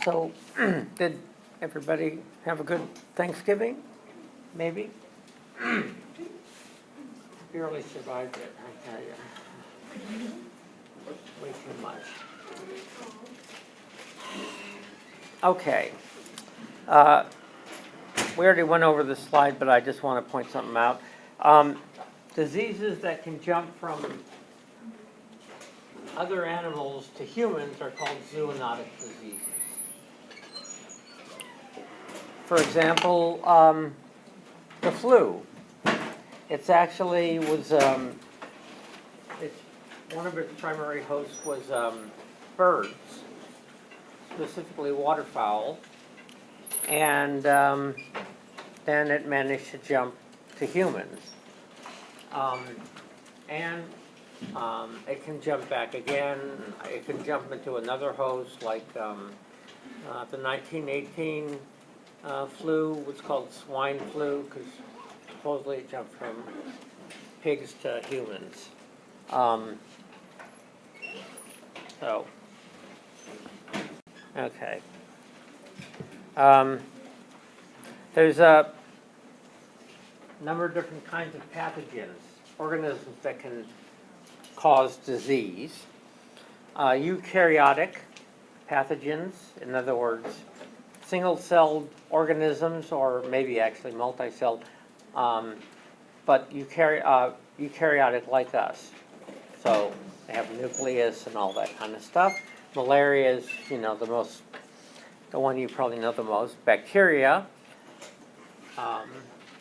So, did everybody have a good Thanksgiving? Maybe? Barely survived it, I tell you. Way too much. Okay. We already went over this slide, but I just want to point something out. Diseases that can jump from other animals to humans are called zoonotic diseases. For example, the flu. It's actually was, one of its primary hosts was birds, specifically waterfowl, and then it managed to jump to humans. And it can jump back again. It can jump into another host, like the 1918 flu was called swine flu, because supposedly it jumped from pigs to humans. Okay. There's a number of different kinds of pathogens, organisms that can cause disease. Eukaryotic pathogens, in other words, single-celled organisms, or maybe actually multi-celled, but eukaryotic like us. So they have a nucleus and all that kind of stuff. Malaria is, the one you probably know the most. Bacteria,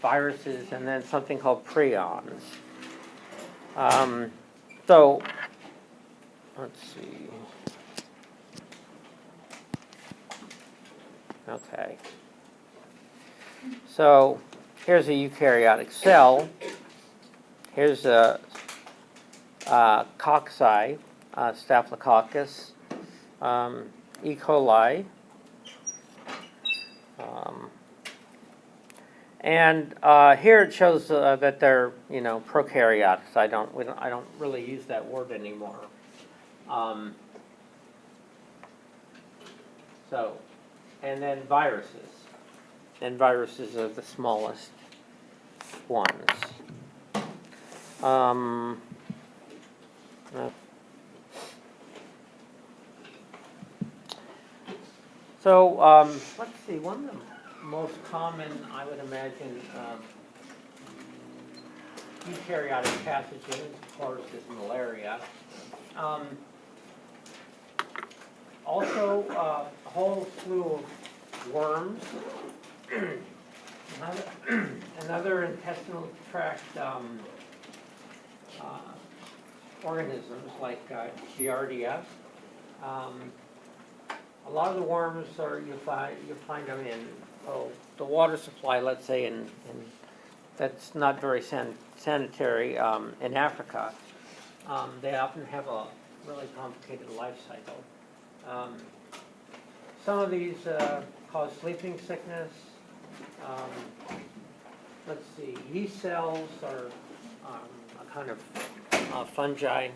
viruses, and then something called prions. So let's see. Okay. So here's a eukaryotic cell. Here's a cocci, Staphylococcus, E. coli, and here it shows that they're prokaryotes. I don't really use that word anymore. And then viruses. And viruses are the smallest ones. So let's see, one of the most common, I would imagine, eukaryotic pathogens, of course, is malaria. Also, a whole slew of worms, another intestinal tract organisms like Giardia. A lot of the worms you'll find them in the water supply, let's say, in that's not very sanitary in Africa. They often have a really complicated life cycle. Some of these cause sleeping sickness. Let's see, yeast cells are a kind of fungi.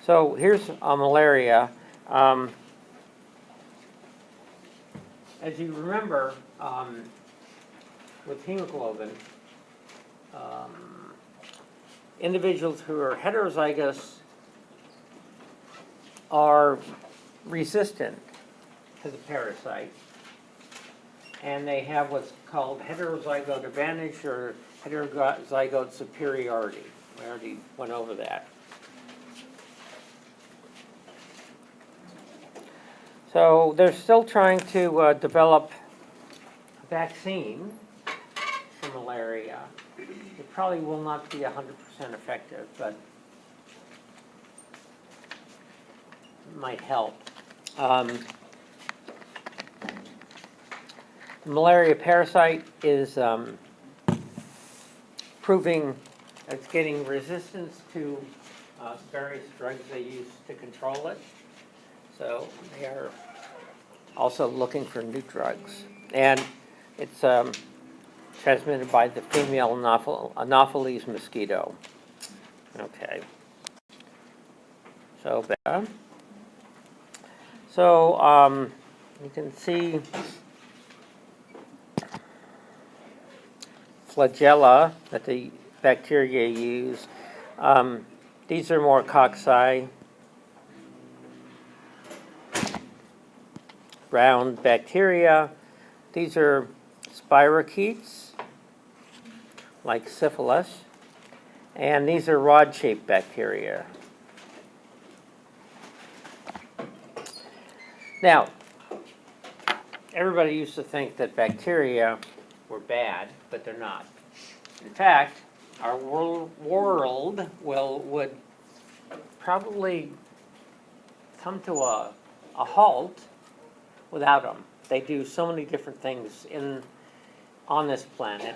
So here's malaria. As you remember, with hemoglobin, individuals who are heterozygous are resistant to the parasite. and they have what's called heterozygote advantage or heterozygote superiority. We already went over that. So they're still trying to develop a vaccine for malaria. It probably will not be 100% effective, but it might help. The malaria parasite is proving it's getting resistance to various drugs they use to control it. So they are also looking for new drugs. And it's transmitted by the female Anopheles mosquito. Okay. So you can see flagella that the bacteria use. These are more cocci, round bacteria. These are spirochetes, like syphilis, and these are rod-shaped bacteria. Now, everybody used to think that bacteria were bad, but they're not. In fact, our world would probably come to a halt without them. They do so many different things on this planet.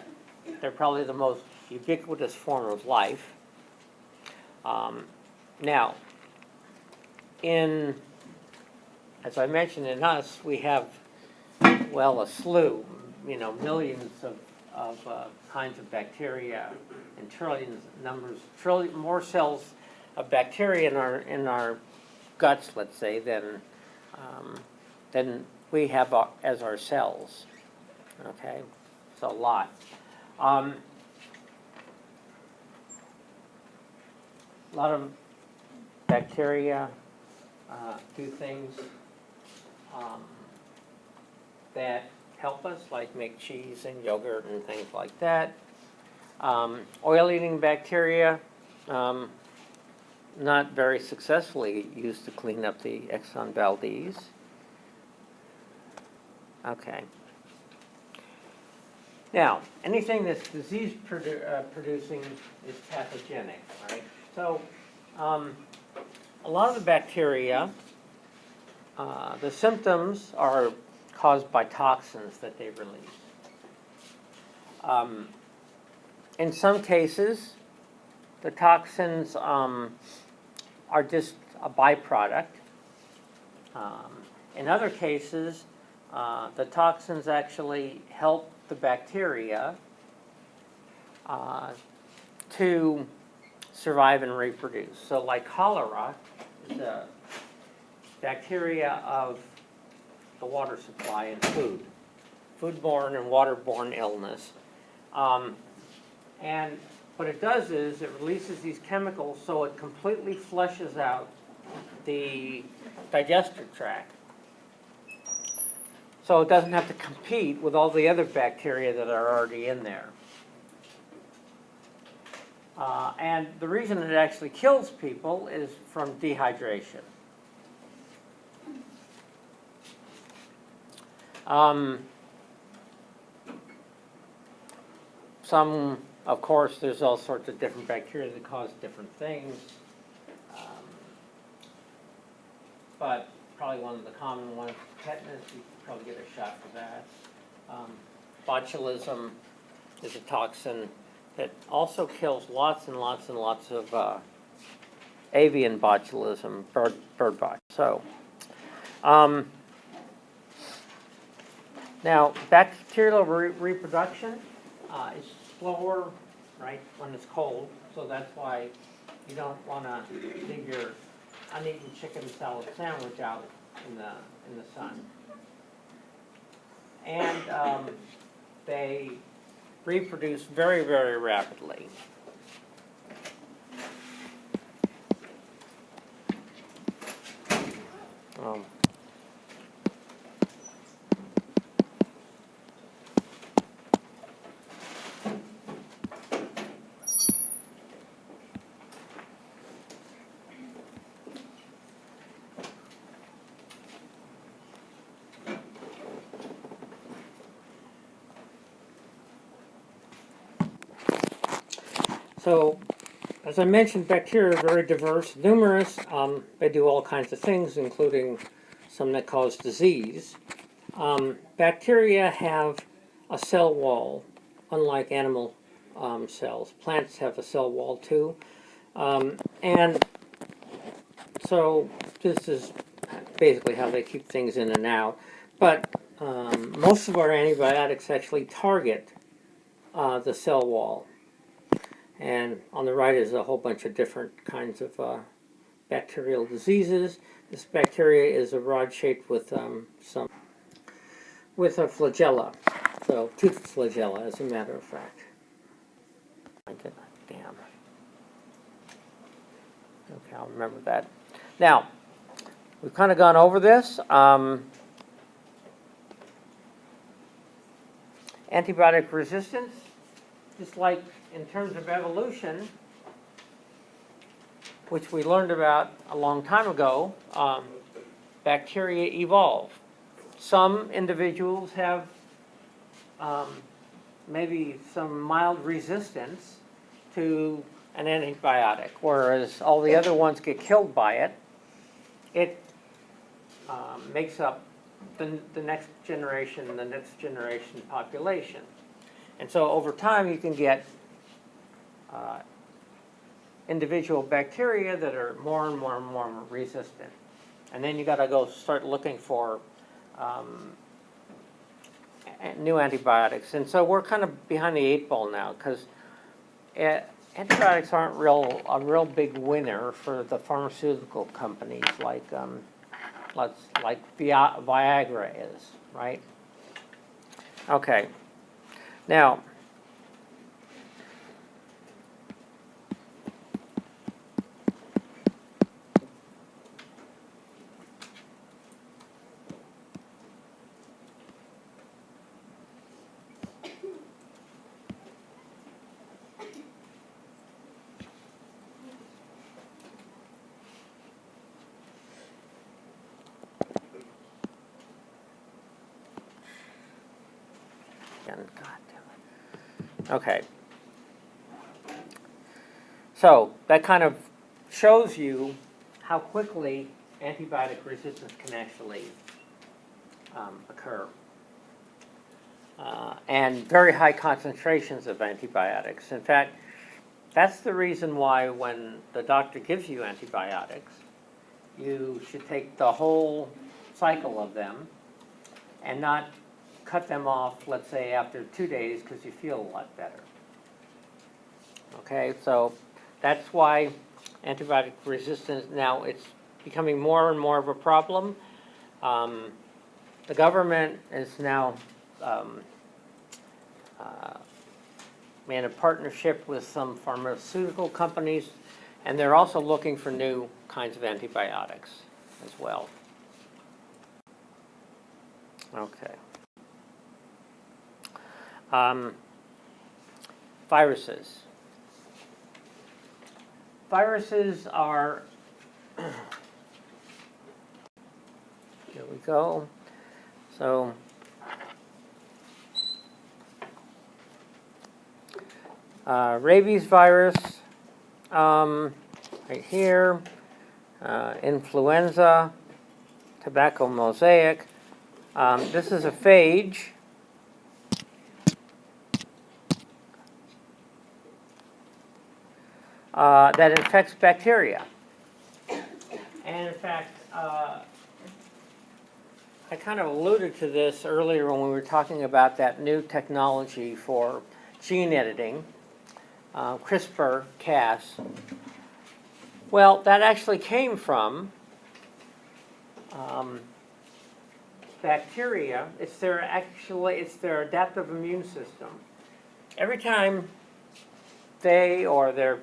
They're probably the most ubiquitous form of life. Now, as I mentioned, in us, we have, well, a slew, millions of kinds of bacteria and more cells of bacteria in our guts, let's say, than we have as our cells. Okay, it's a lot. A lot of bacteria do things that help us, like make cheese and yogurt and things like that. Oil-eating bacteria, not very successfully used to clean up the Exxon Valdez. Okay. Now, anything that's disease producing is pathogenic, right? So, a lot of the bacteria, the symptoms are caused by toxins that they release. In some cases, the toxins are just a byproduct. In other cases, the toxins actually help the bacteria to survive and reproduce. So like cholera is a bacteria of the water supply and foodborne and waterborne illness. And what it does is it releases these chemicals so it completely flushes out the digestive tract. So it doesn't have to compete with all the other bacteria that are already in there. And the reason it actually kills people is from dehydration. Of course, there's all sorts of different bacteria that cause different things. But probably one of the common ones, tetanus, you could probably get a shot for that. Botulism is a toxin that also kills lots and lots and lots of avian botulism, bird bot. So, now bacterial reproduction is slower, right, when it's cold. So that's why you don't want to leave your uneaten chicken salad sandwich out in the sun. And they reproduce very, very rapidly. So, as I mentioned, bacteria are very diverse, numerous. They do all kinds of things, including some that cause disease. Bacteria have a cell wall, unlike animal cells. Plants have a cell wall too. And so this is basically how they keep things in and out. But most of our antibiotics actually target the cell wall. And on the right is a whole bunch of different kinds of bacterial diseases. This bacteria is a rod shaped with with a flagella, so toothed flagella, as a matter of fact. My goodness, damn. Okay, I'll remember that. Now, we've kind of gone over this. Antibiotic resistance, just like in terms of evolution, which we learned about a long time ago, bacteria evolve. Some individuals have maybe some mild resistance to an antibiotic, whereas all the other ones get killed by it. It makes up the next generation population. And so over time you can get individual bacteria that are more and more and more resistant. And then you got to go start looking for new antibiotics. And so we're kind of behind the 8 ball now, because antibiotics aren't a real big winner for the pharmaceutical companies like Viagra is, right? Okay. Now, God damn it. Okay. So that kind of shows you how quickly antibiotic resistance can actually occur. And very high concentrations of antibiotics. In fact, that's the reason why when the doctor gives you antibiotics, you should take the whole cycle of them and not cut them off, let's say, after 2 days because you feel a lot better. Okay, so that's why antibiotic resistance, now it's becoming more and more of a problem. The government is now in a partnership with some pharmaceutical companies, and they're also looking for new kinds of antibiotics as well. Okay. Viruses. Viruses are, here we go. So, rabies virus, right here, influenza, tobacco mosaic. This is a phage. That infects bacteria. And in fact, I kind of alluded to this earlier when we were talking about that new technology for gene editing, CRISPR-Cas. Well, that actually came from bacteria. It's their adaptive immune system. Every time they or their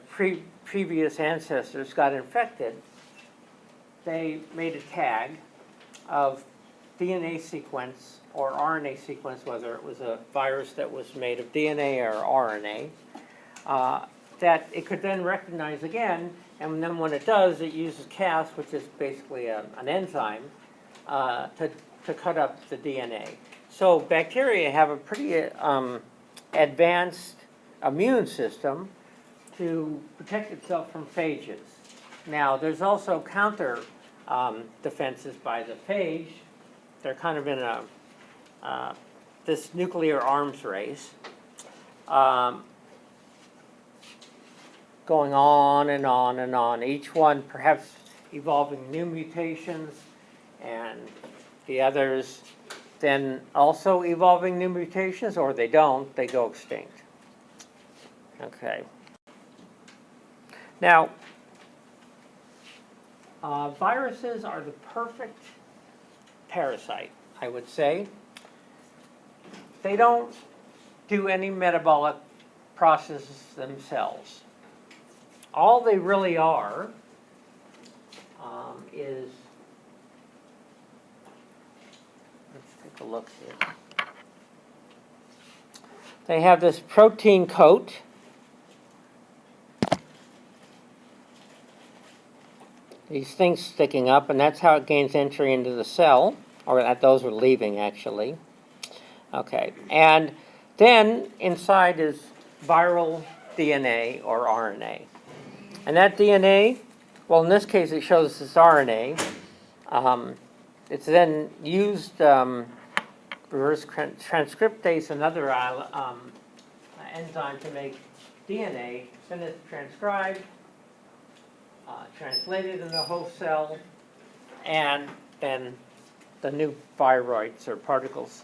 previous ancestors got infected, they made a tag of DNA sequence or RNA sequence, whether it was a virus that was made of DNA or RNA, that it could then recognize again, and then when it does, it uses Cas, which is basically an enzyme, to cut up the DNA. So bacteria have a pretty advanced immune system to protect itself from phages. Now, there's also counter defenses by the phage. They're kind of in this nuclear arms race, going on and on and on, each one perhaps evolving new mutations, and the others then also evolving new mutations, or they don't, they go extinct. Okay. Now, viruses are the perfect parasite, I would say. They don't do any metabolic processes themselves. All they really are is, let's take a look here. They have this protein coat. These things sticking up, and that's how it gains entry into the cell, or that those are leaving, actually. Okay, and then inside is viral DNA or RNA. And that DNA, well, in this case it shows this RNA. It's then used, reverse transcriptase, another enzyme to make DNA, then it's transcribed, translated in the host cell, and then the new viroids or particles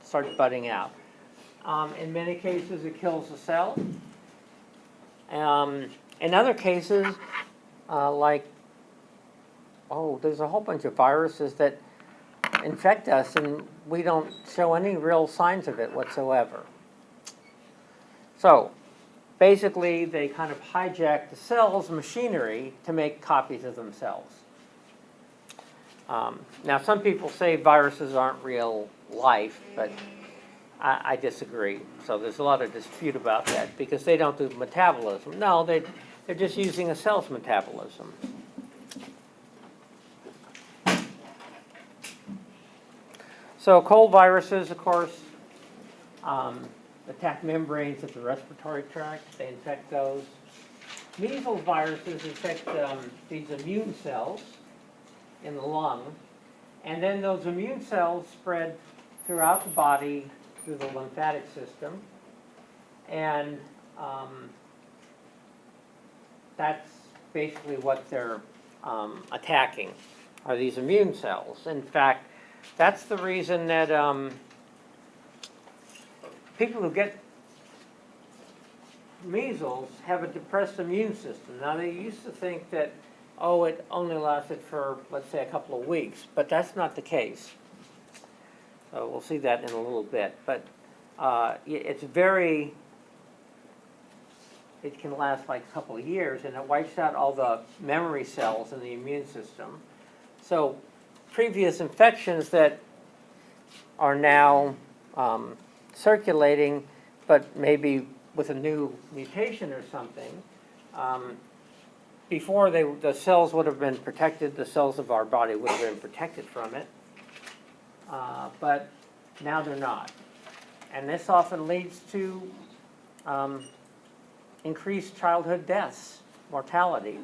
start budding out. In many cases, it kills the cell. In other cases, there's a whole bunch of viruses that infect us, and we don't show any real signs of it whatsoever. So, basically, they kind of hijack the cell's machinery to make copies of themselves. Now, some people say viruses aren't real life, but I disagree. So there's a lot of dispute about that because they don't do metabolism. No, they're just using a cell's metabolism. So cold viruses, of course, attack membranes of the respiratory tract. They infect those. Measles viruses infect these immune cells in the lung, and then those immune cells spread throughout the body through the lymphatic system, and that's basically what they're attacking, are these immune cells. In fact, that's the reason that people who get measles have a depressed immune system. Now, they used to think that, it only lasted for, let's say, a couple of weeks, but that's not the case. So we'll see that in a little bit. But it can last like a couple of years, and it wipes out all the memory cells in the immune system. So previous infections that are now circulating, but maybe with a new mutation or something, before the cells would have been protected, the cells of our body would have been protected from it, but now they're not. And this often leads to increased childhood deaths, mortality.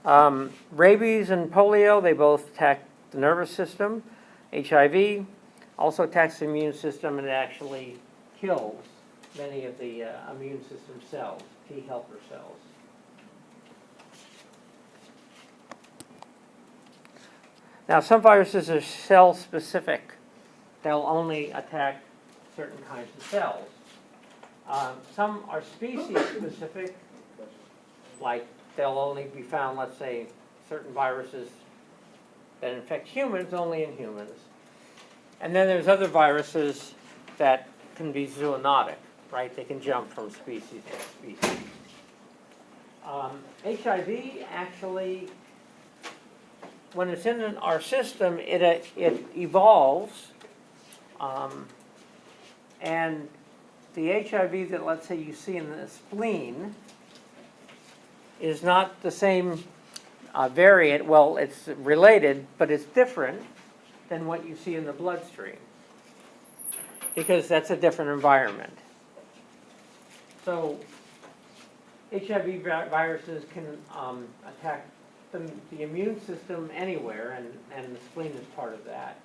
Rabies and polio, they both attack the nervous system. HIV also attacks the immune system, and it actually kills many of the immune system cells, T helper cells. Now, some viruses are cell-specific. They'll only attack certain kinds of cells. Some are species-specific, like they'll only be found, let's say, certain viruses that infect humans only in humans. And then there's other viruses that can be zoonotic, right? They can jump from species to species. HIV actually, when it's in our system, it evolves, and the HIV that, let's say, you see in the spleen is not the same variant. Well, it's related, but it's different than what you see in the bloodstream because that's a different environment. So HIV viruses can attack the immune system anywhere, and the spleen is part of that.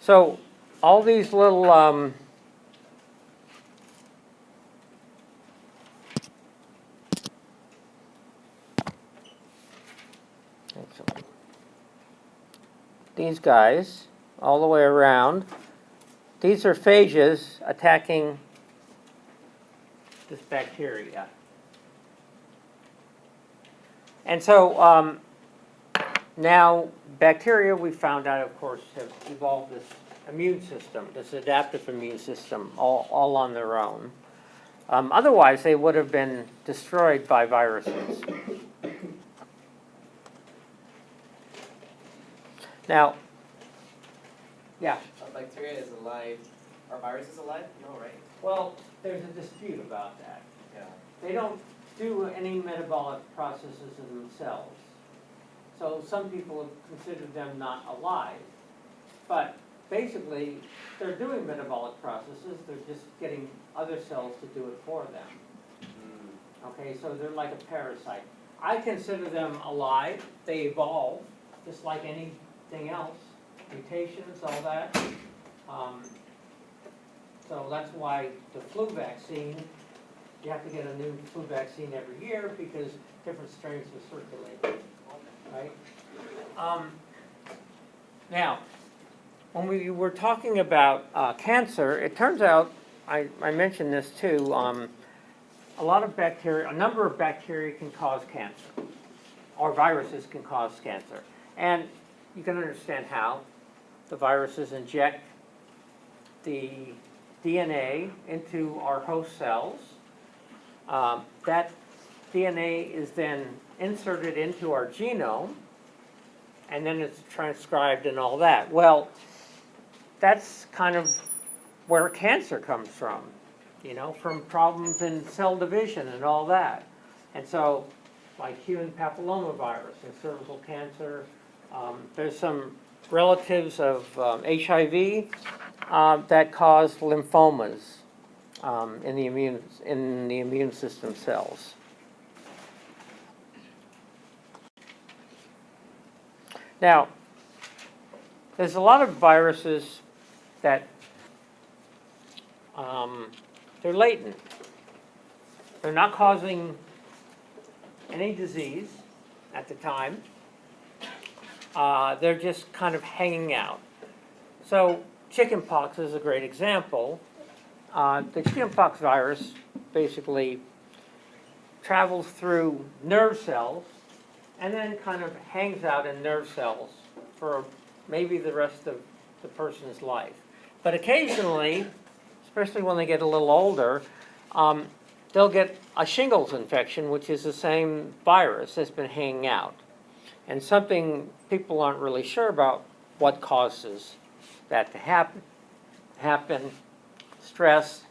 So all these little these guys all the way around, these are phages attacking this bacteria. And so now bacteria, we found out, of course, have evolved this immune system, this adaptive immune system, all on their own. Otherwise, they would have been destroyed by viruses. Now, yeah? Bacteria is alive. Are viruses alive? No, right? Well, there's a dispute about that. Yeah. They don't do any metabolic processes in themselves. So some people have considered them not alive. But basically, they're doing metabolic processes. They're just getting other cells to do it for them. Okay, so they're like a parasite. I consider them alive. They evolve, just like anything else. Mutations, all that. So that's why the flu vaccine, you have to get a new flu vaccine every year because different strains are circulating, right? Now, when we were talking about cancer, it turns out, I mentioned this too, a lot of bacteria, a number of bacteria can cause cancer, or viruses can cause cancer. And you can understand how. The viruses inject the DNA into our host cells. That DNA is then inserted into our genome, and then it's transcribed and all that. Well, that's kind of where cancer comes from, you know, from problems in cell division and all that. And so, like human papillomavirus and cervical cancer, there's some relatives of HIV that cause lymphomas in the immune system cells. Now, there's a lot of viruses that they're latent. They're not causing any disease at the time. They're just kind of hanging out. So chickenpox is a great example. The chickenpox virus basically travels through nerve cells and then kind of hangs out in nerve cells for maybe the rest of the person's life. But occasionally, especially when they get a little older, they'll get a shingles infection, which is the same virus that's been hanging out. And something people aren't really sure about what causes that to happen. Stress,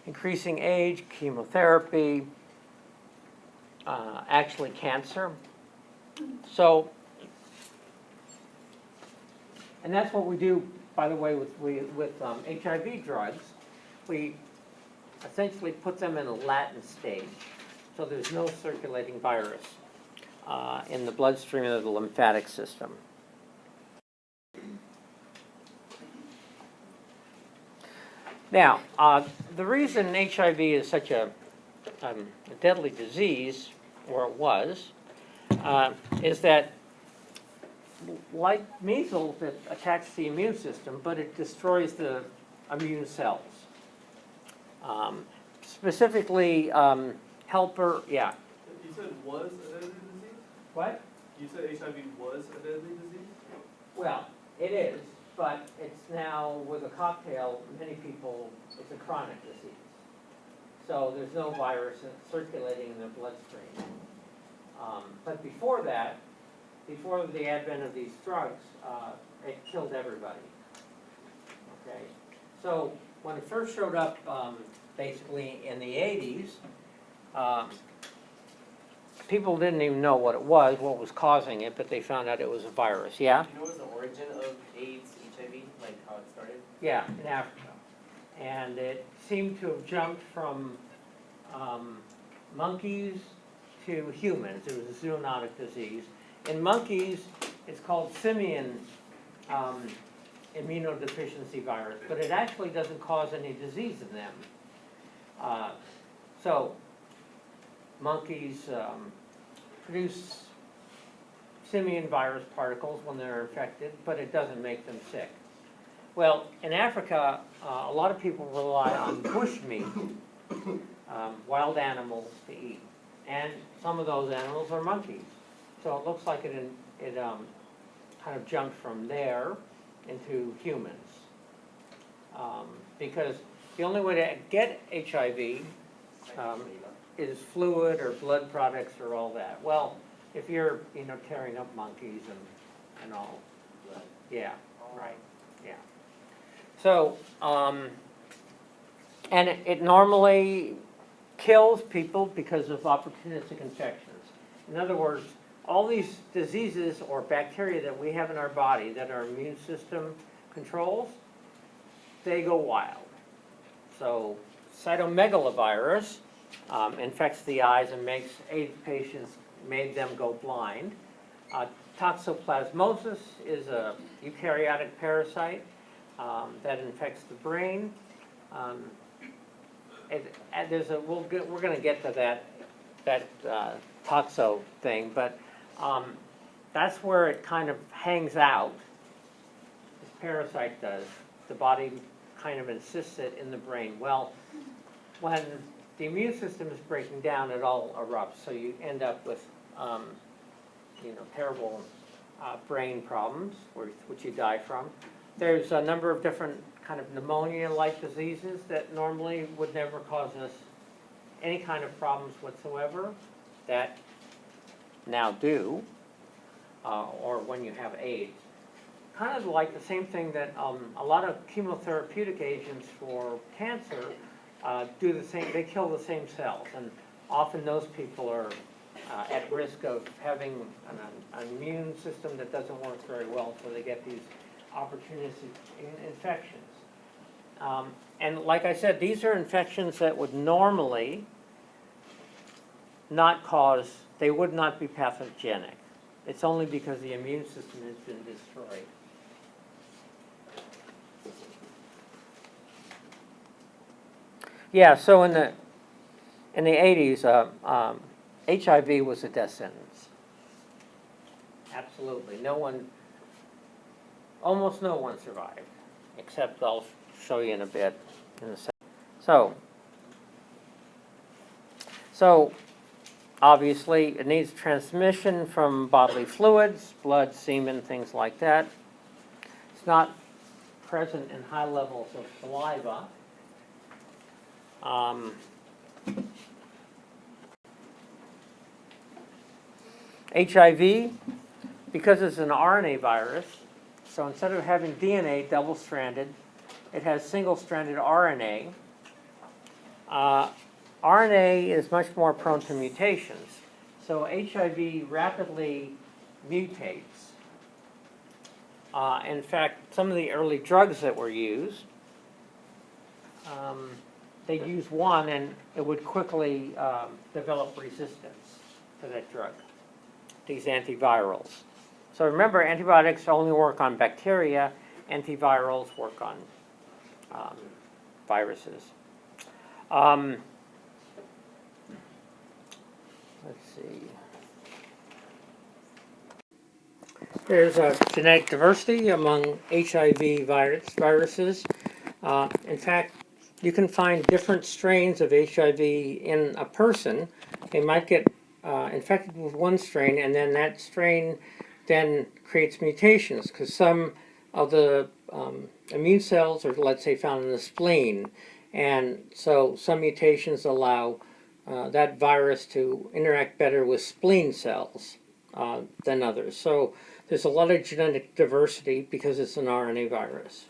increasing age, chemotherapy, actually cancer. So, and that's what we do, by the way, with HIV drugs. We essentially put them in a latent stage, so there's no circulating virus in the bloodstream of the lymphatic system. Now, the reason HIV is such a deadly disease, or it was, is that like measles, it attacks the immune system, but it destroys the immune cells. Specifically, helper, yeah. You said was a deadly disease? What? You said HIV was a deadly disease? Well, it is, but it's now, with a cocktail, many people, it's a chronic disease. So there's no virus circulating in their bloodstream. But before that, before the advent of these drugs, it killed everybody. Okay, so when it first showed up, basically in the 80s, people didn't even know what was causing it, but they found out it was a virus, yeah? Do you know what's the origin of AIDS, HIV, like how it started? Yeah, in Africa. And it seemed to have jumped from monkeys to humans. It was a zoonotic disease. In monkeys, it's called simian immunodeficiency virus, but it actually doesn't cause any disease in them. So monkeys produce simian virus particles when they're infected, but it doesn't make them sick. Well, in Africa, a lot of people rely on bush meat, wild animals to eat. And some of those animals are monkeys. So it looks like it kind of jumped from there into humans. Because the only way to get HIV is fluid or blood products or all that. Well, if you're, tearing up monkeys and all. Yeah, right, yeah. So, and it normally kills people because of opportunistic infections. In other words, all these diseases or bacteria that we have in our body that our immune system controls, they go wild. So cytomegalovirus infects the eyes and makes AIDS patients, made them go blind. Toxoplasmosis is a eukaryotic parasite that infects the brain. We're going to get to that toxo thing, but that's where it kind of hangs out. This parasite does. The body kind of insists it in the brain. Well, when the immune system is breaking down, it all erupts. So you end up with, terrible brain problems, which you die from. There's a number of different kind of pneumonia-like diseases that normally would never cause us any kind of problems whatsoever that now do, or when you have AIDS. Kind of like the same thing that a lot of chemotherapeutic agents for cancer do the same, they kill the same cells, and often those people are at risk of having an immune system that doesn't work very well, so they get these opportunistic infections. And like I said, these are infections that would normally not cause, they would not be pathogenic. It's only because the immune system has been destroyed. Yeah, so in the 80s, HIV was a death sentence. Absolutely. Almost no one survived, except I'll show you in a bit. So obviously it needs transmission from bodily fluids, blood, semen, things like that. It's not present in high levels of saliva. HIV, because it's an RNA virus, so instead of having DNA double-stranded, it has single-stranded RNA. RNA is much more prone to mutations. So HIV rapidly mutates. In fact, some of the early drugs that were used, they'd use one and it would quickly develop resistance to that drug, these antivirals. So remember, antibiotics only work on bacteria, antivirals work on viruses. Let's see. There's a genetic diversity among HIV viruses. In fact, you can find different strains of HIV in a person. They might get infected with one strain, and then that strain then creates mutations, because some of the immune cells are, let's say, found in the spleen. And so some mutations allow that virus to interact better with spleen cells than others. So there's a lot of genetic diversity because it's an RNA virus.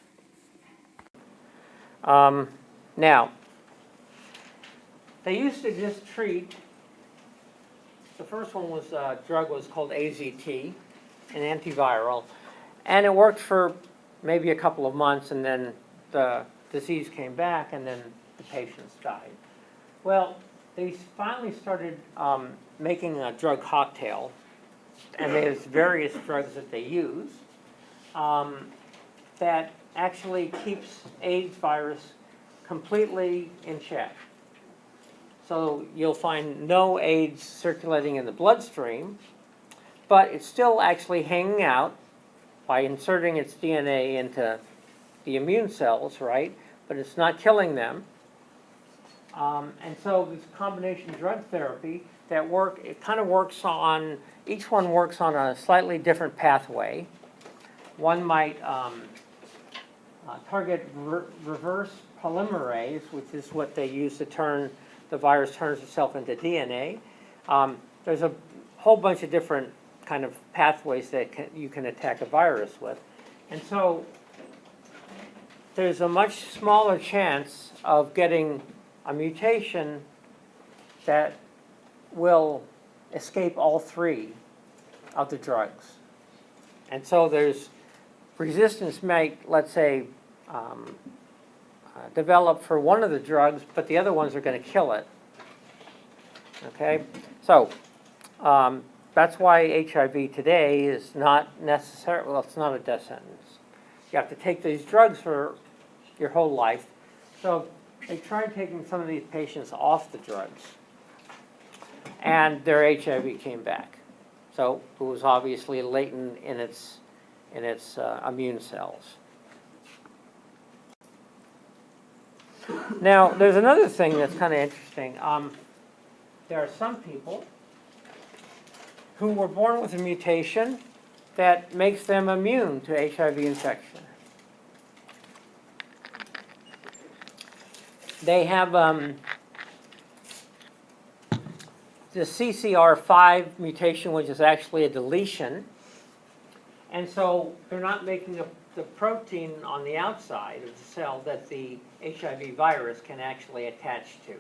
Now, they used to just treat The first one was, drug was called AZT, an antiviral, and it worked for maybe a couple of months, and then the disease came back, and then the patients died. Well, they finally started making a drug cocktail, and there's various drugs that they use that actually keeps AIDS virus completely in check. So you'll find no AIDS circulating in the bloodstream, but it's still actually hanging out by inserting its DNA into the immune cells, right? But it's not killing them. And so this combination drug therapy that it kind of works on, each one works on a slightly different pathway. One might target reverse polymerase, which is what they use to turn, the virus turns itself into DNA. There's a whole bunch of different kind of pathways that you can attack a virus with. And so there's a much smaller chance of getting a mutation that will escape all three of the drugs. And so there's resistance might, let's say, develop for one of the drugs, but the other ones are going to kill it. Okay? So that's why HIV today is not necessarily, well, it's not a death sentence. You have to take these drugs for your whole life. So they tried taking some of these patients off the drugs, and their HIV came back. So it was obviously latent in its immune cells. Now, there's another thing that's kind of interesting. There are some people who were born with a mutation that makes them immune to HIV infection. They have the CCR5 mutation, which is actually a deletion. And so they're not making the protein on the outside of the cell that the HIV virus can actually attach to.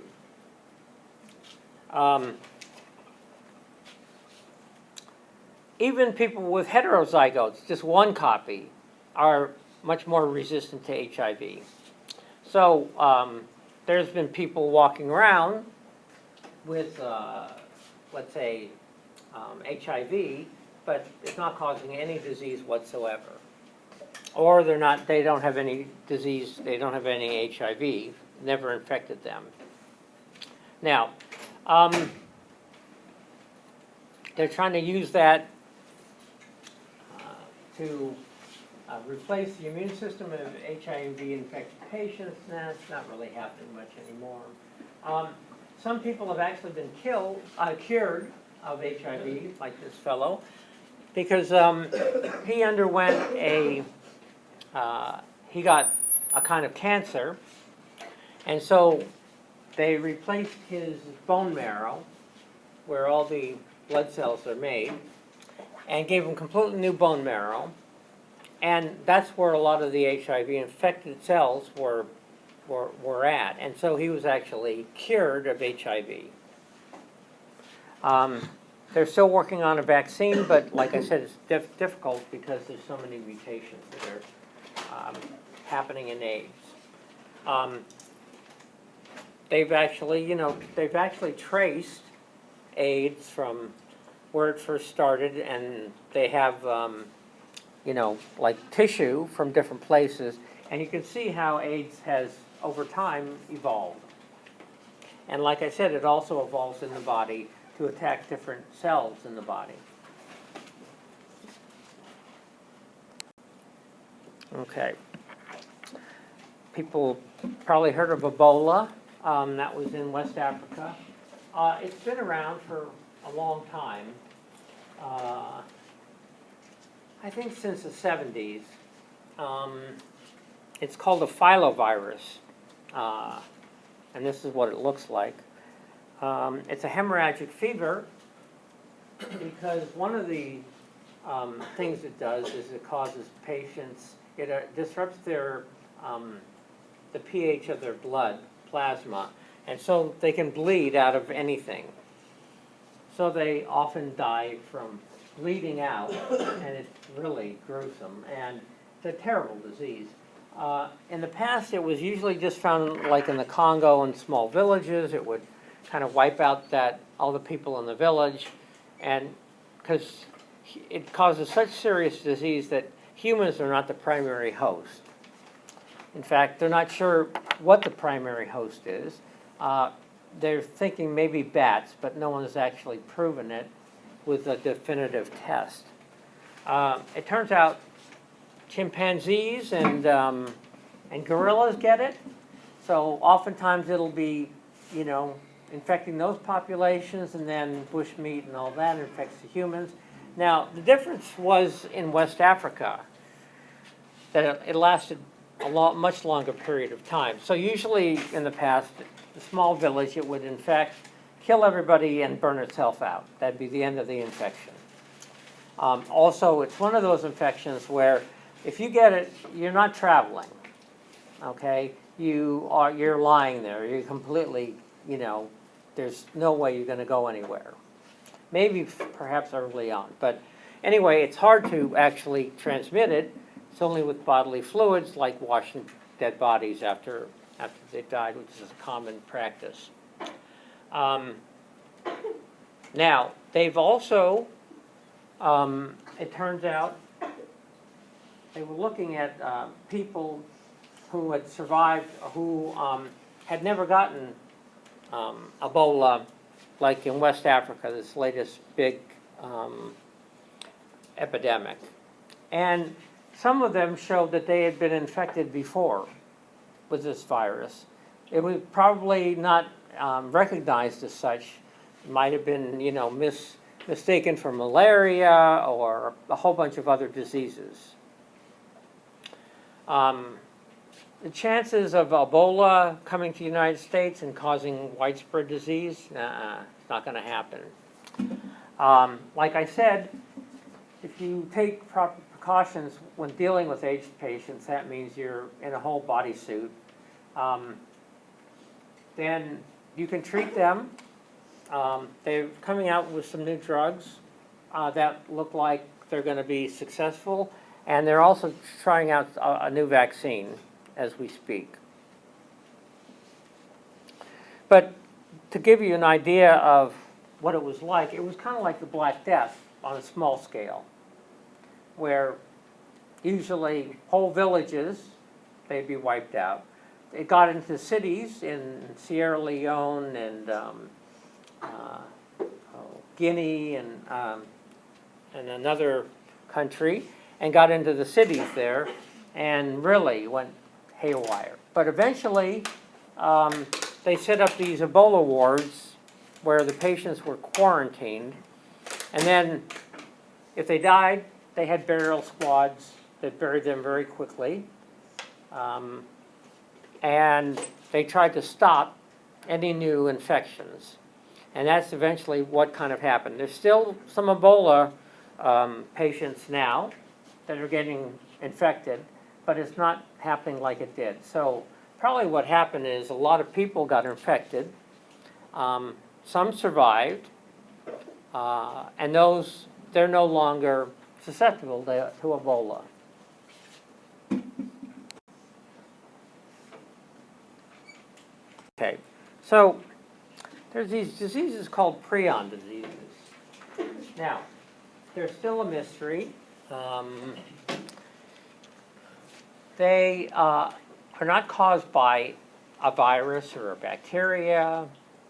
Even people with heterozygotes, just one copy, are much more resistant to HIV. So there's been people walking around with, let's say, HIV, but it's not causing any disease whatsoever. Or they don't have any disease, they don't have any HIV, never infected them. Now, they're trying to use that to replace the immune system of HIV-infected patients. Nah, it's not really happening much anymore. Some people have actually been cured of HIV, like this fellow, because he underwent he got a kind of cancer, and so they replaced his bone marrow, where all the blood cells are made, and gave him completely new bone marrow, and that's where a lot of the HIV-infected cells were at, and so he was actually cured of HIV. They're still working on a vaccine, but like I said, it's difficult because there's so many mutations that are happening in AIDS. They've actually traced AIDS from where it first started, and they have, like tissue from different places, and you can see how AIDS has, over time, evolved. And like I said, it also evolves in the body to attack different cells in the body. Okay. People probably heard of Ebola. That was in West Africa. It's been around for a long time. I think since the 70s. It's called a filovirus. And this is what it looks like. It's a hemorrhagic fever because one of the things it does is it causes patients, it disrupts their the pH of their blood plasma, and so they can bleed out of anything. So they often die from bleeding out, and it's really gruesome, and it's a terrible disease. In the past, it was usually just found like in the Congo and small villages. It would kind of wipe out all the people in the village, and because it causes such serious disease that humans are not the primary host. In fact, they're not sure what the primary host is. They're thinking maybe bats, but no one has actually proven it with a definitive test. It turns out chimpanzees and gorillas get it. So oftentimes it'll be, infecting those populations, and then bushmeat and all that infects the humans. Now, the difference was in West Africa, that it lasted much longer period of time. So usually in the past, a small village, it would in fact kill everybody and burn itself out. That'd be the end of the infection. Also, it's one of those infections where if you get it, you're not traveling, okay? You're lying there. You're completely, there's no way you're going to go anywhere. Maybe perhaps early on. But anyway, it's hard to actually transmit it. It's only with bodily fluids, like washing dead bodies after they died, which is a common practice. Now, they've also, it turns out, they were looking at people who had survived, who had never gotten Ebola, like in West Africa, this latest big epidemic. And some of them showed that they had been infected before with this virus. It was probably not recognized as such. It might have been, mistaken for malaria or a whole bunch of other diseases. The chances of Ebola coming to the United States and causing widespread disease, it's not going to happen. Like I said, if you take proper precautions when dealing with aged patients, that means you're in a whole bodysuit. Then you can treat them. They're coming out with some new drugs that look like they're going to be successful, and they're also trying out a new vaccine as we speak. But to give you an idea of what it was kind of like the Black Death on a small scale, where usually whole villages, they'd be wiped out. It got into cities in Sierra Leone and Guinea and another country, and got into the cities there, and really went haywire. But eventually, they set up these Ebola wards where the patients were quarantined, and then if they died, they had burial squads that buried them very quickly. And they tried to stop any new infections. And that's eventually what kind of happened. There's still some Ebola patients now that are getting infected, but it's not happening like it did. So probably what happened is a lot of people got infected. Some survived, and they're no longer susceptible to Ebola. Okay, so there's these diseases called prion diseases. Now, they're still a mystery. They are not caused by a virus or a bacteria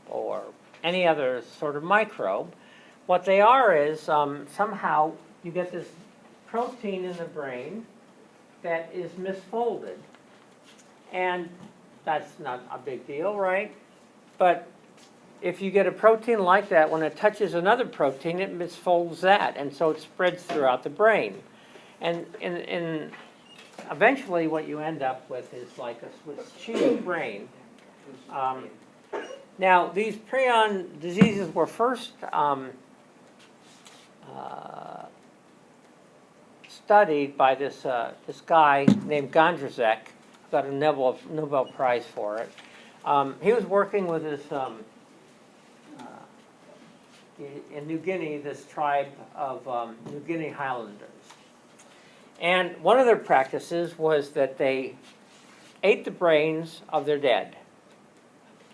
or any other sort of microbe. What they are is somehow you get this protein in the brain that is misfolded. And that's not a big deal, right? But if you get a protein like that, when it touches another protein, it misfolds that, and so it spreads throughout the brain. And eventually what you end up with is like a Swiss cheese brain. Now, these prion diseases were first studied by this guy named Gondrzek, who got a Nobel Prize for it. He was working with this in New Guinea, this tribe of New Guinea Highlanders. And one of their practices was that they ate the brains of their dead,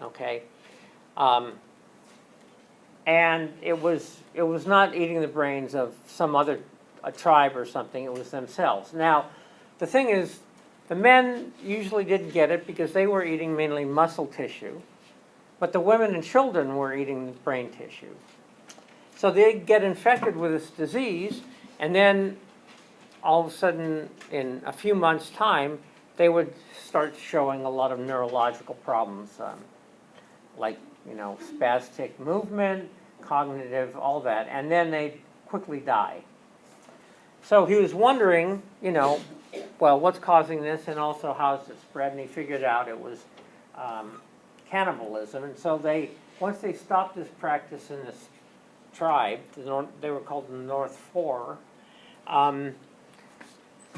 okay? And it was not eating the brains of some other a tribe or something, it was themselves. Now, the thing is, the men usually didn't get it because they were eating mainly muscle tissue, but the women and children were eating the brain tissue. So they'd get infected with this disease, and then all of a sudden, in a few months' time, they would start showing a lot of neurological problems, like, spastic movement, cognitive, all that, and then they'd quickly die. So he was wondering, well, what's causing this, and also how's it spread, and he figured out it was cannibalism. And so once they stopped this practice in this tribe, they were called the North Four,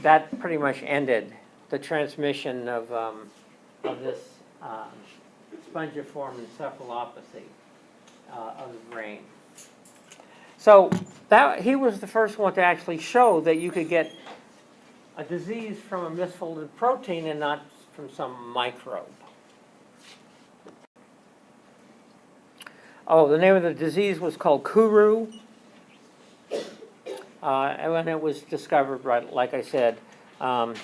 that pretty much ended the transmission of this spongiform encephalopathy of the brain. So he was the first one to actually show that you could get a disease from a misfolded protein and not from some microbe. Oh, the name of the disease was called Kuru. And when it was discovered, right, like I said, in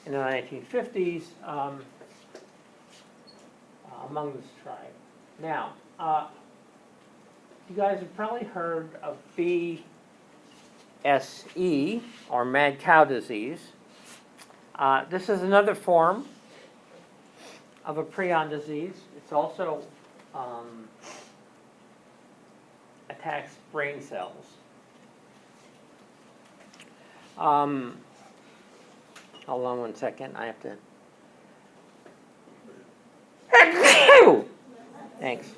the 1950s among this tribe. Now, you guys have probably heard of BSE, or mad cow disease. This is another form of a prion disease. It's also attacks brain cells. Hold on one second. I have to. Thanks.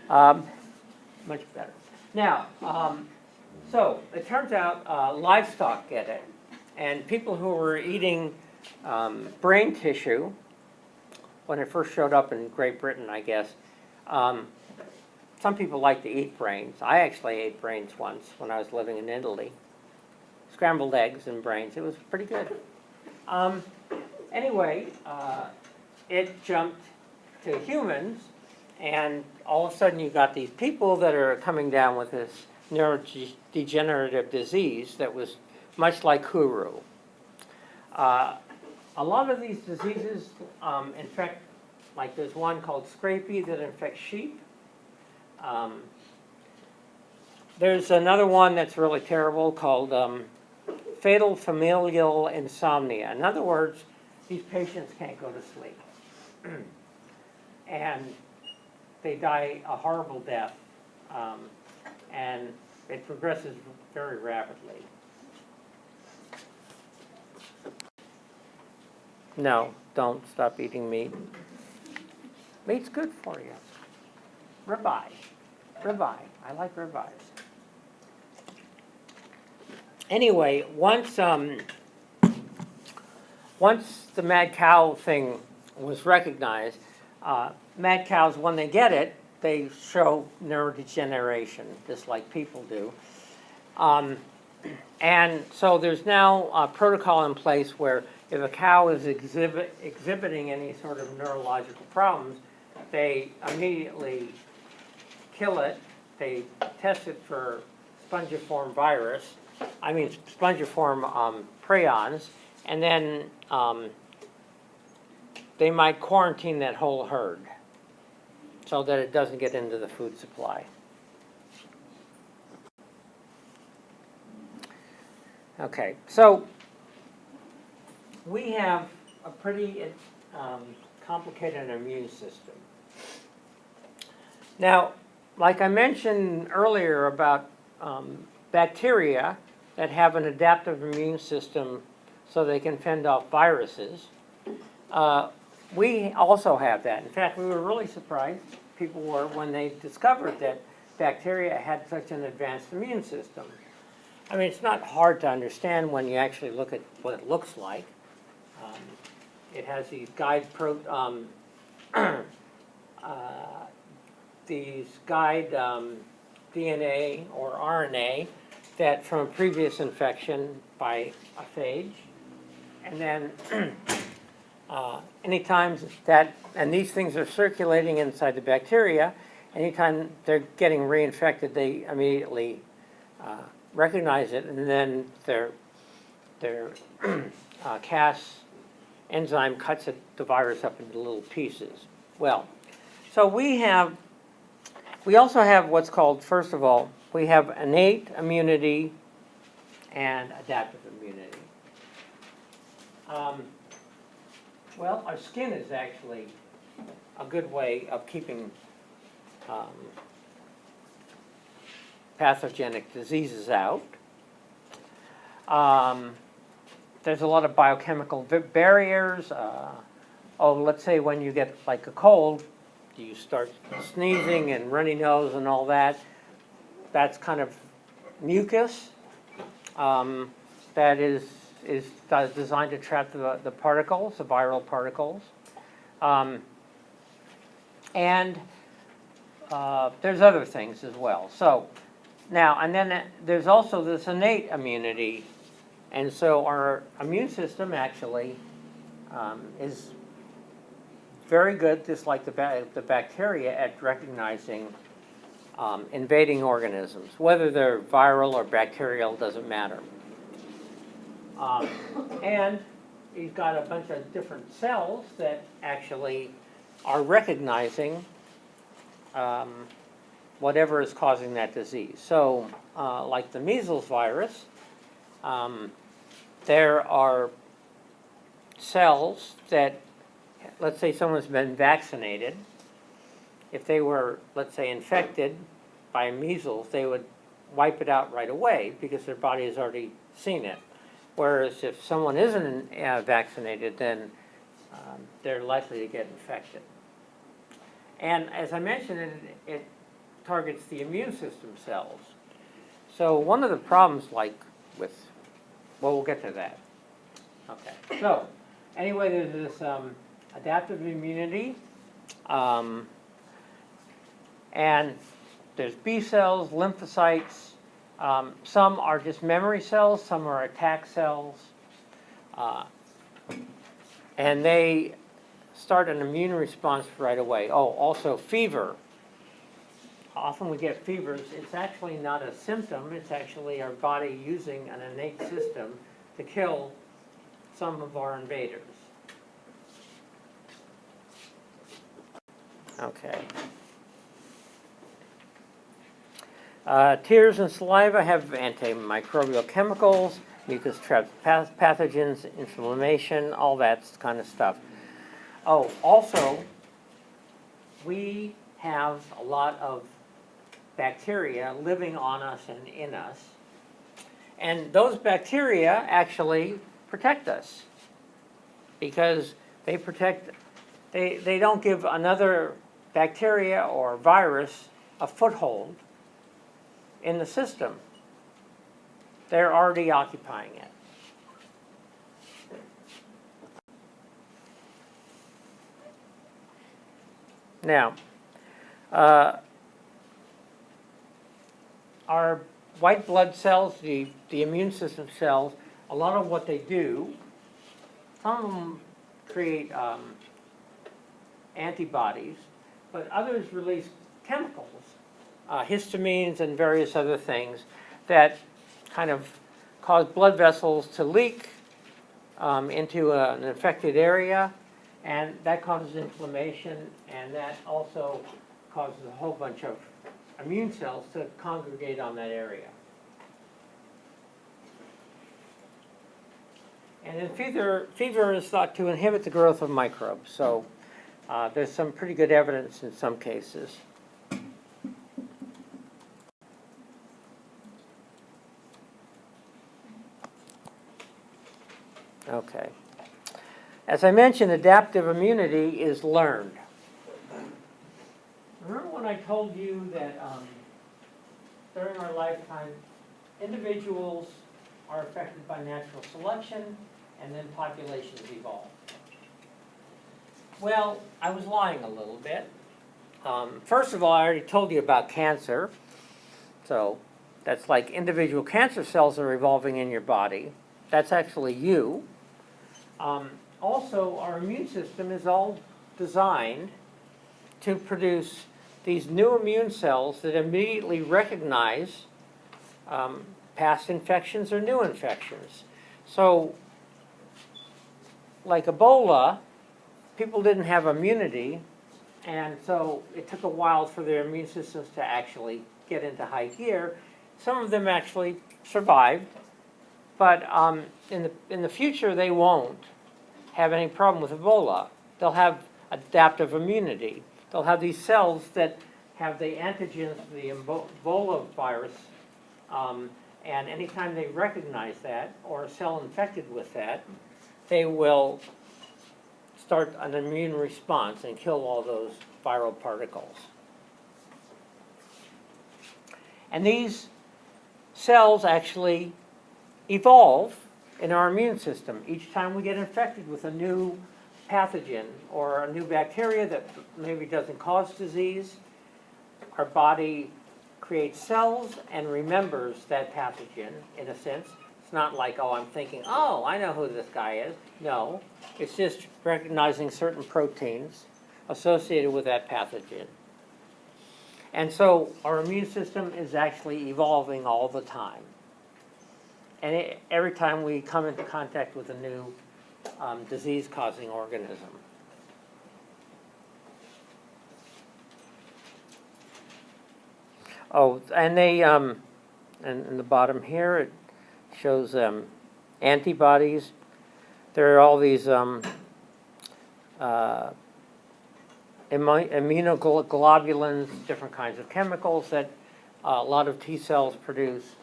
Much better. Now, so it turns out livestock get it, and people who were eating brain tissue when it first showed up in Great Britain, I guess. Some people like to eat brains. I actually ate brains once when I was living in Italy. Scrambled eggs and brains. It was pretty good. Anyway, it jumped to humans, and all of a sudden you got these people that are coming down with this neurodegenerative disease that was much like Kuru. A lot of these diseases infect, like there's one called scrapie that infects sheep. There's another one that's really terrible called fatal familial insomnia. In other words, these patients can't go to sleep. And they die a horrible death. And it progresses very rapidly. No, don't stop eating meat. Meat's good for you. Ribeye. I like ribeyes. Anyway, once the mad cow thing was recognized, mad cows, when they get it, they show neurodegeneration, just like people do. And so there's now a protocol in place where if a cow is exhibiting any sort of neurological problems, they immediately kill it. They test it for spongiform prions, and then they might quarantine that whole herd so that it doesn't get into the food supply. Okay, so we have a pretty complicated immune system. Now, like I mentioned earlier about bacteria that have an adaptive immune system so they can fend off viruses, we also have that. In fact, we were really surprised, people were, when they discovered that bacteria had such an advanced immune system. I mean, it's not hard to understand when you actually look at what it looks like. It has these these guide DNA or RNA that from a previous infection by a phage. And then anytime that, and these things are circulating inside the bacteria, anytime they're getting reinfected, they immediately recognize it, and then their Cas enzyme cuts the virus up into little pieces. Well, so we also have what's called, first of all, we have innate immunity and adaptive immunity. Well, our skin is actually a good way of keeping pathogenic diseases out. There's a lot of biochemical barriers. Let's say when you get like a cold, you start sneezing and runny nose and all that. That's kind of mucus that is designed to trap the particles, the viral particles. And there's other things as well. So now, and then there's also this innate immunity. And so our immune system actually is very good, just like the bacteria, at recognizing invading organisms. Whether they're viral or bacterial doesn't matter. And you've got a bunch of different cells that actually are recognizing whatever is causing that disease. So, like the measles virus, there are cells that, let's say someone's been vaccinated. If they were, let's say, infected by measles, they would wipe it out right away because their body has already seen it. Whereas if someone isn't vaccinated, then they're likely to get infected. And as I mentioned, it targets the immune system cells. So one of the problems, like with, well, we'll get to that. Okay. So anyway, there's this adaptive immunity, and there's B cells, lymphocytes. Some are just memory cells, some are attack cells, and they start an immune response right away. Oh, also fever. Often we get fevers. It's actually not a symptom. It's actually our body using an innate system to kill some of our invaders. Okay. Tears and saliva have antimicrobial chemicals, mucus traps pathogens, inflammation, all that kind of stuff. Oh, also, we have a lot of bacteria living on us and in us. And those bacteria actually protect us because they don't give another bacteria or virus a foothold in the system. They're already occupying it. Now, our white blood cells, the immune system cells, a lot of what they do, some of them create antibodies, but others release chemicals, histamines and various other things that kind of cause blood vessels to leak into an infected area, and that causes inflammation, and that also causes a whole bunch of immune cells to congregate on that area. And then fever is thought to inhibit the growth of microbes, so there's some pretty good evidence in some cases. Okay. As I mentioned, adaptive immunity is learned. Remember when I told you that during our lifetime, individuals are affected by natural selection and then populations evolve? Well, I was lying a little bit. First of all, I already told you about cancer. So that's like individual cancer cells are evolving in your body. That's actually you. Also, our immune system is all designed to produce these new immune cells that immediately recognize past infections or new infections. So, like Ebola, people didn't have immunity, and so it took a while for their immune systems to actually get into high gear. Some of them actually survived, but in the future they won't have any problem with Ebola. They'll have adaptive immunity. They'll have these cells that have the antigens of the Ebola virus, and anytime they recognize that, or a cell infected with that, they will start an immune response and kill all those viral particles. And these cells actually evolve in our immune system. Each time we get infected with a new pathogen or a new bacteria that maybe doesn't cause disease, our body creates cells and remembers that pathogen, in a sense. It's not like, oh, I'm thinking, oh, I know who this guy is. No, it's just recognizing certain proteins associated with that pathogen. And so our immune system is actually evolving all the time. And every time we come into contact with a new disease-causing organism. Oh, and they, and in the bottom here, it shows antibodies. There are all these immunoglobulins, different kinds of chemicals that a lot of T cells produce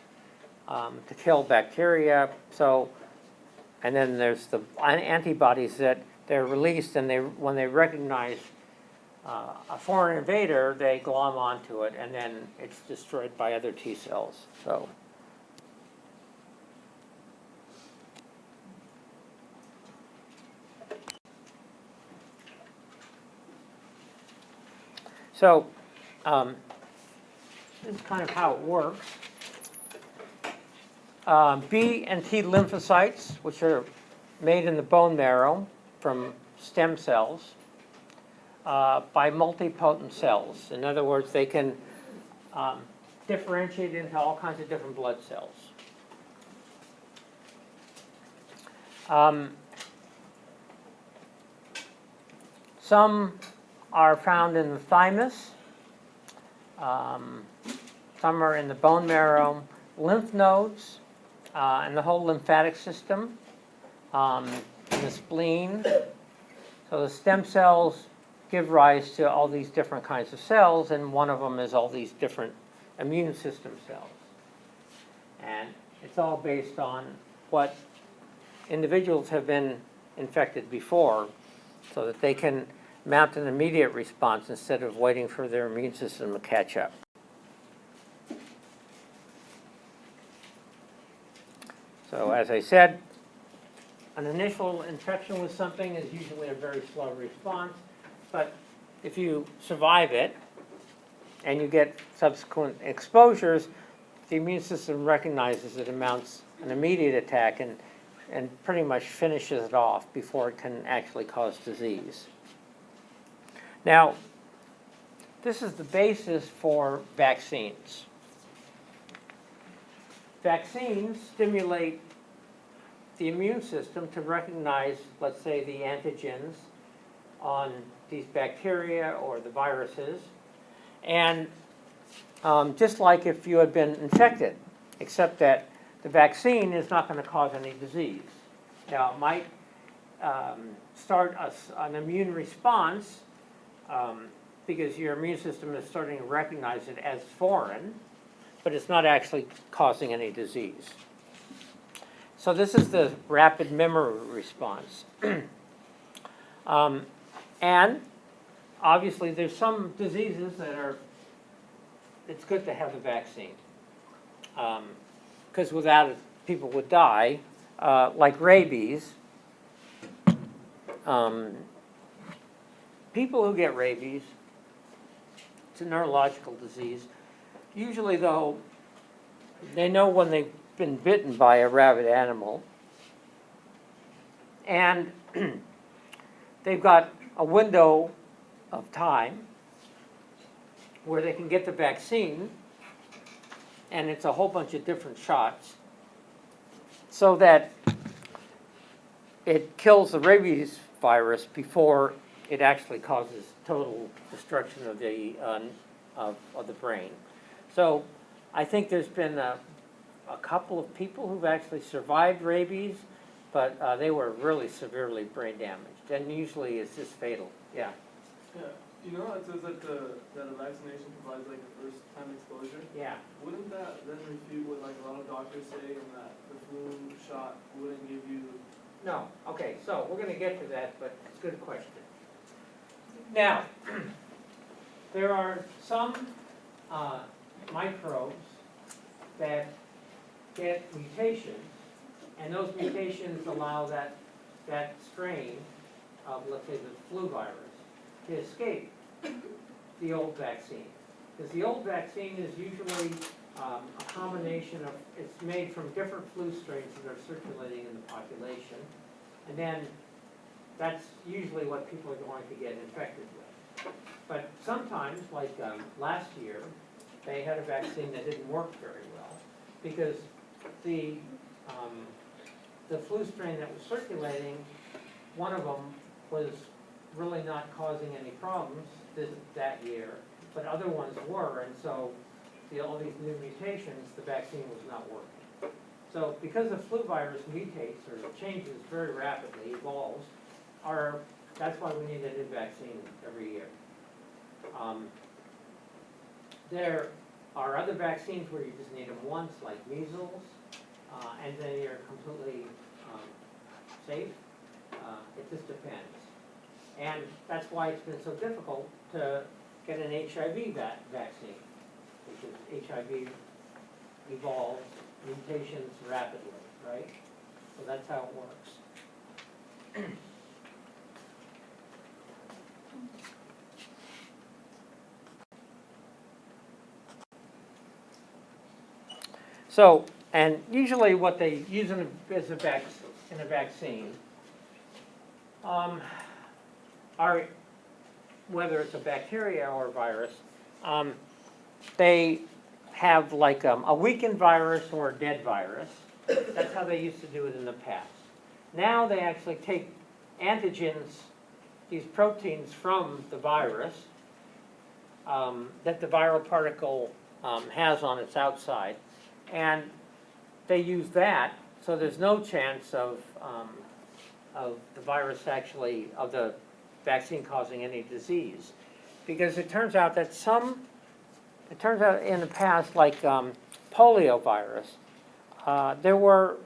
to kill bacteria. So, and then there's the antibodies that they're released, and when they recognize a foreign invader, they glom onto it, and then it's destroyed by other T cells. So, this is kind of how it works. B and T lymphocytes, which are made in the bone marrow from stem cells, by multipotent cells. In other words, they can differentiate into all kinds of different blood cells. Some are found in the thymus. Some are in the bone marrow, lymph nodes, and the whole lymphatic system, in the spleen. So the stem cells give rise to all these different kinds of cells, and one of them is all these different immune system cells. And it's all based on what individuals have been infected before, so that they can mount an immediate response instead of waiting for their immune system to catch up. So as I said, an initial infection with something is usually a very slow response, but if you survive it and you get subsequent exposures, the immune system recognizes it, mounts an immediate attack and pretty much finishes it off before it can actually cause disease. Now, this is the basis for vaccines. Vaccines stimulate the immune system to recognize, let's say, the antigens on these bacteria or the viruses, and just like if you had been infected, except that the vaccine is not going to cause any disease. Now, it might start an immune response because your immune system is starting to recognize it as foreign, but it's not actually causing any disease. So this is the rapid memory response. And obviously there's some diseases that it's good to have the vaccine. Because without it, people would die, like rabies. People who get rabies It's a neurological disease. Usually, though, they know when they've been bitten by a rabid animal, and they've got a window of time where they can get the vaccine, and it's a whole bunch of different shots, so that it kills the rabies virus before it actually causes total destruction of the brain. So I think there's been a couple of people who've actually survived rabies, but they were really severely brain damaged, and usually it's just fatal. Yeah. Yeah. You know, it says that that a vaccination provides like a first time exposure. Yeah. Wouldn't that then refute what like a lot of doctors say in that the flu shot wouldn't give you? No. Okay. So we're going to get to that, but it's a good question. Now, there are some microbes that get mutations, and those mutations allow that strain of, let's say, the flu virus to escape the old vaccine. Because the old vaccine is usually a combination of, it's made from different flu strains that are circulating in the population, and then that's usually what people are going to get infected with. But sometimes, like last year, they had a vaccine that didn't work very well because the flu strain that was circulating, one of them was really not causing any problems that year, but other ones were, and so all these new mutations, the vaccine was not working. So because the flu virus mutates or changes very rapidly, evolves, that's why we need a new vaccine every year. There are other vaccines where you just need them once, like measles, and then you're completely safe. It just depends. And that's why it's been so difficult to get an HIV vaccine, because HIV evolves mutations rapidly, right? So that's how it works. So, and usually what they use in a vaccine are, whether it's a bacteria or a virus, they have like a weakened virus or a dead virus. That's how they used to do it in the past. Now they actually take antigens, these proteins from the virus that the viral particle has on its outside, and they use that, so there's no chance of the virus actually, of the vaccine causing any disease. Because it turns out that in the past, like polio virus, there were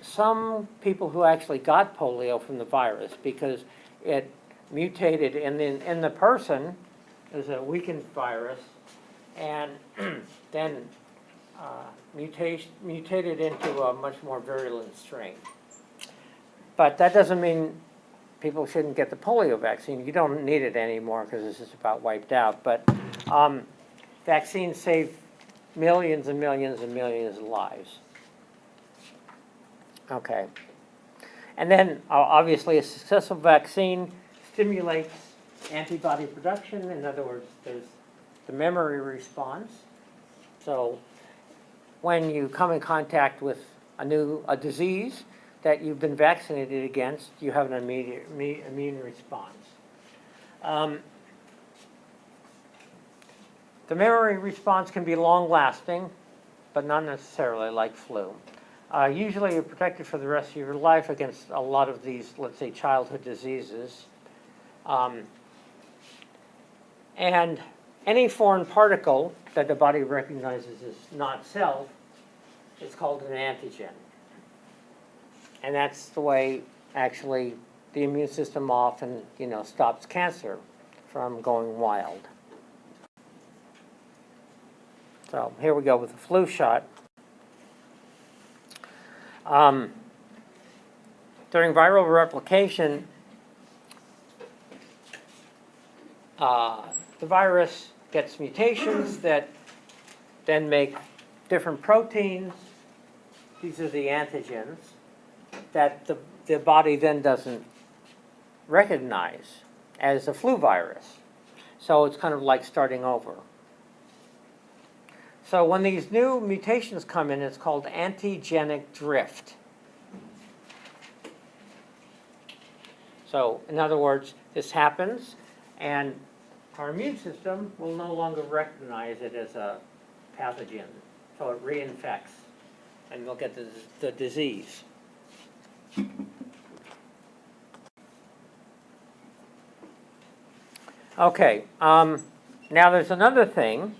some people who actually got polio from the virus because it mutated in the person. It was a weakened virus, and then mutated into a much more virulent strain. But that doesn't mean people shouldn't get the polio vaccine. You don't need it anymore because it's just about wiped out. But vaccines save millions and millions and millions of lives. Okay. And then obviously a successful vaccine stimulates antibody production. In other words, there's the memory response. So when you come in contact with a disease that you've been vaccinated against, you have an immediate immune response. The memory response can be long-lasting, but not necessarily like flu. Usually you're protected for the rest of your life against a lot of these, let's say, childhood diseases. And any foreign particle that the body recognizes as not self is called an antigen. And that's the way, actually, the immune system often, stops cancer from going wild. So here we go with the flu shot. During viral replication, the virus gets mutations that then make different proteins. These are the antigens that the body then doesn't recognize as a flu virus. So it's kind of like starting over. So when these new mutations come in, it's called antigenic drift. So in other words, this happens, and our immune system will no longer recognize it as a pathogen. So it reinfects, and we'll get the disease. Okay, now there's another thing.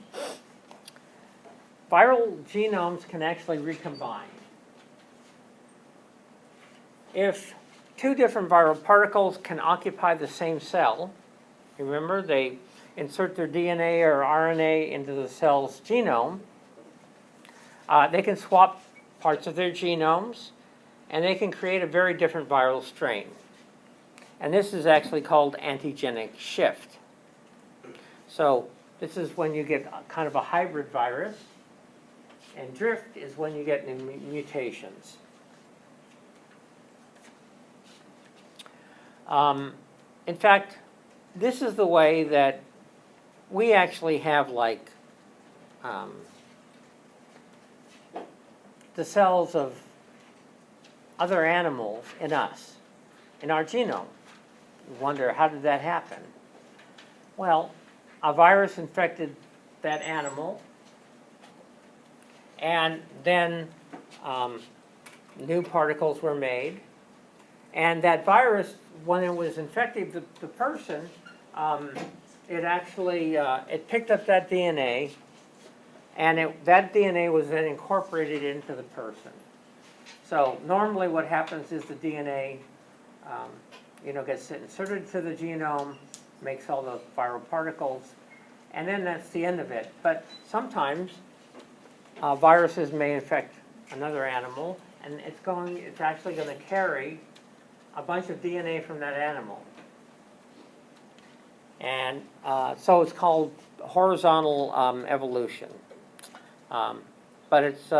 Viral genomes can actually recombine. If two different viral particles can occupy the same cell, remember they insert their DNA or RNA into the cell's genome, they can swap parts of their genomes, and they can create a very different viral strain. And this is actually called antigenic shift. So this is when you get kind of a hybrid virus, and drift is when you get new mutations. In fact, this is the way that we actually have like the cells of other animals in us, in our genome. You wonder, how did that happen? Well, a virus infected that animal, and then new particles were made. And that virus, when it was infecting the person, it actually it picked up that DNA, and that DNA was then incorporated into the person. So normally what happens is the DNA gets inserted to the genome, makes all the viral particles, and then that's the end of it. But sometimes viruses may infect another animal, and it's actually going to carry a bunch of DNA from that animal. And so it's called horizontal evolution. But it's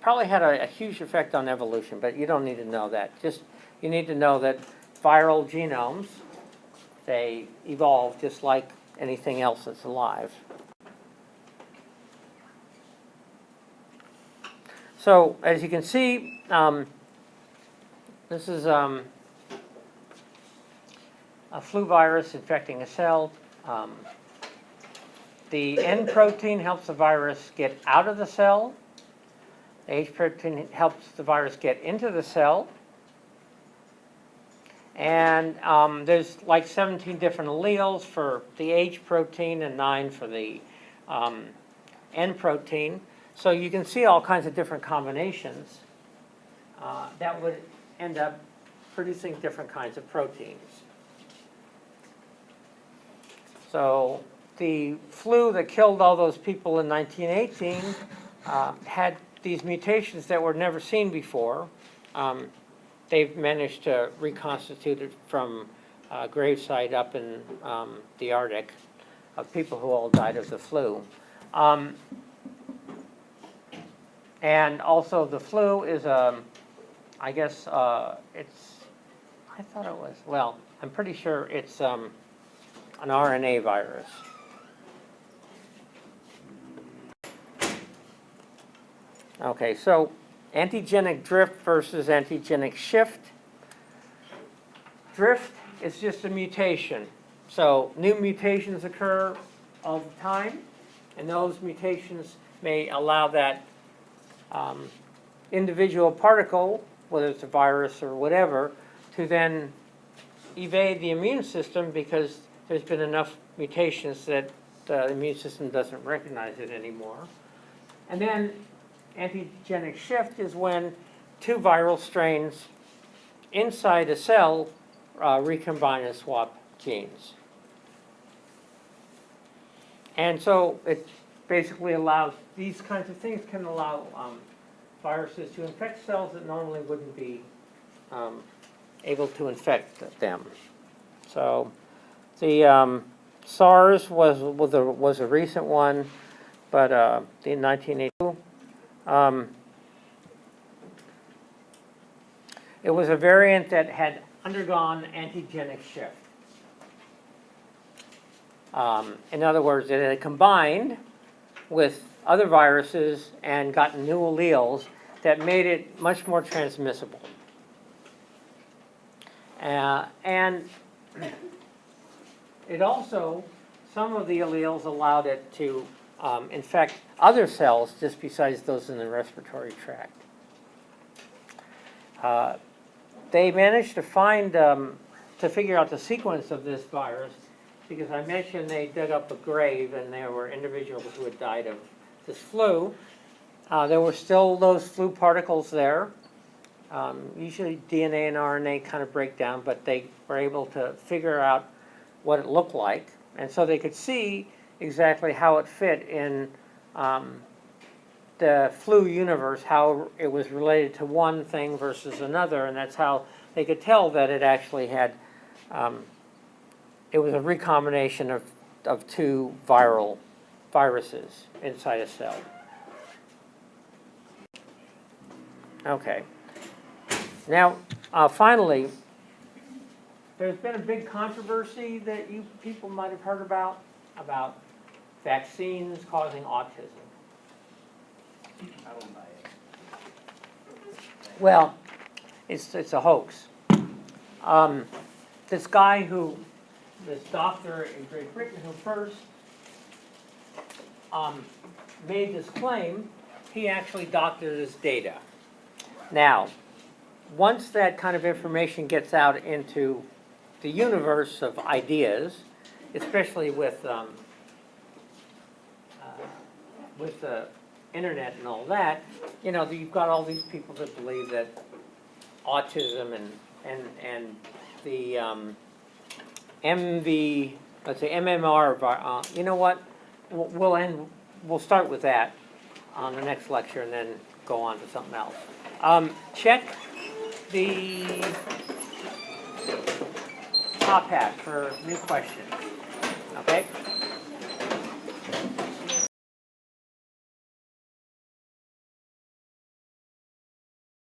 probably had a huge effect on evolution, but you don't need to know that. Just you need to know that viral genomes, they evolve just like anything else that's alive. So as you can see, this is a flu virus infecting a cell. The N protein helps the virus get out of the cell. The H protein helps the virus get into the cell. And there's like 17 different alleles for the H protein and 9 for the N protein. So you can see all kinds of different combinations that would end up producing different kinds of proteins. So the flu that killed all those people in 1918 had these mutations that were never seen before. They've managed to reconstitute it from a gravesite up in the Arctic of people who all died of the flu. And also the flu is I guess I thought it was, well, I'm pretty sure it's an RNA virus. Okay, so antigenic drift versus antigenic shift. Drift is just a mutation. So new mutations occur all the time, and those mutations may allow that individual particle, whether it's a virus or whatever, to then evade the immune system because there's been enough mutations that the immune system doesn't recognize it anymore. And then antigenic shift is when two viral strains inside a cell recombine and swap genes. And so it basically allows, these kinds of things can allow viruses to infect cells that normally wouldn't be able to infect them. So the SARS was a recent one, but in 1982. It was a variant that had undergone antigenic shift. In other words, it had combined with other viruses and gotten new alleles that made it much more transmissible. And it also, some of the alleles allowed it to infect other cells just besides those in the respiratory tract. They managed to find, to figure out the sequence of this virus, because I mentioned they dug up a grave and there were individuals who had died of this flu. There were still those flu particles there. Usually DNA and RNA kind of break down, but they were able to figure out what it looked like. And so they could see exactly how it fit in the flu universe, how it was related to one thing versus another, and that's how they could tell that it actually had, it was a recombination of two viruses inside a cell. Okay. Now, finally, there's been a big controversy that you people might have heard about vaccines causing autism. I don't buy it. Well, it's a hoax. This doctor in Great Britain who first made this claim, he actually doctored his data. Now, once that kind of information gets out into the universe of ideas, especially with the internet and all that, you know, you've got all these people that believe that autism and the MMR, you know what? We'll start with that on the next lecture and then go on to something else. Check the top hat for new questions, okay?